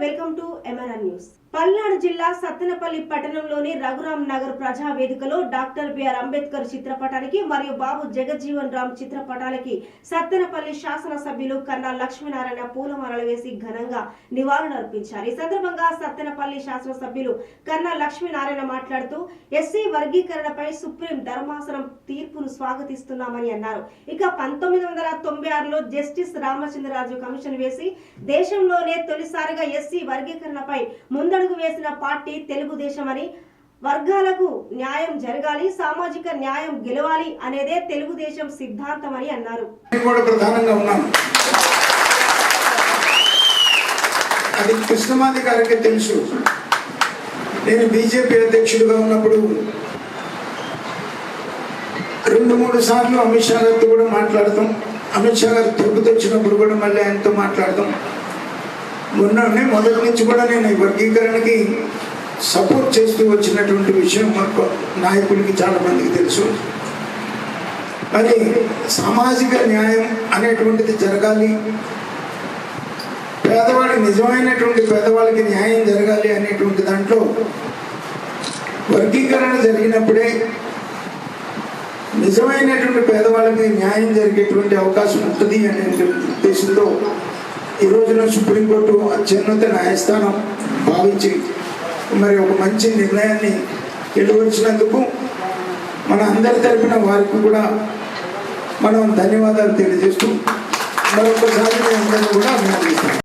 Welcome to MRN news. Palnadu జిల్లా సత్తెనపల్లి పట్టణంలోని రఘురామ్ నగర్ ప్రజా వేదికలో డాక్టర్ బిఆర్ అంబేద్కర్ చిత్రపటానికి మరియు బాబు జగజ్జీవన్ రామ్ చిత్రపటాలకి సత్తెనపల్లి శాసన సభ్యులు కన్నా లక్ష్మీనారాయణ పూలమాలలు వేసి ఘనంగా నివాళులర్పించారు. ఈ సందర్భంగా సత్తెనపల్లి శాసన సభ్యులు కన్నా లక్ష్మీనారాయణ మాట్లాడుతూ ఎస్సీ వర్గీకరణపై సుప్రీం ధర్మాసనం తీర్పును స్వాగతిస్తున్నామని అన్నారు. ఇక 1996లో జస్టిస్ రామచంద్రరాజు కమిషన్ వేసి దేశంలోనే తొలిసారిగా ఎస్సీ వర్గీకరణపై ముందడుగు వేసిన పార్టీ తెలుగుదేశమని, వర్గాలకు న్యాయం జరగాలి, సామాజిక న్యాయం గెలవాలి అనేదే తెలుగుదేశం సిద్ధాంతమని అన్నారు. అది కృష్ణమాది గారికి తెలుసు. నేను బీజేపీ అధ్యక్షుడిగా ఉన్నప్పుడు 2-3 సార్లు అమిత్ షా గారితో కూడా మాట్లాడతాం. అమిత్ షా గారు తిరుపతి వచ్చినప్పుడు కూడా మళ్ళీ ఆయనతో మాట్లాడతాం. మొదటి నుంచి కూడా నేను ఈ వర్గీకరణకి సపోర్ట్ చేస్తూ వచ్చినటువంటి విషయం మాకు నాయకులకి చాలా మందికి తెలుసు. మరి సామాజిక న్యాయం అనేటువంటిది జరగాలి, పేదవాడికి నిజమైనటువంటి పేదవాళ్ళకి న్యాయం జరగాలి అనేటువంటి దాంట్లో వర్గీకరణ జరిగినప్పుడే నిజమైనటువంటి పేదవాళ్ళకి న్యాయం జరిగేటువంటి అవకాశం ఉంటుంది అనేటువంటి ఉద్దేశంతో ఈ రోజున సుప్రీంకోర్టు అత్యున్నత న్యాయస్థానం భావించి మరి ఒక మంచి నిర్ణయాన్ని వెలువరించినందుకు మన అందరి తరపున వారికి కూడా మనం ధన్యవాదాలు తెలియజేస్తూ మరొకసారి అందరినీ కూడా అభినందిస్తాం.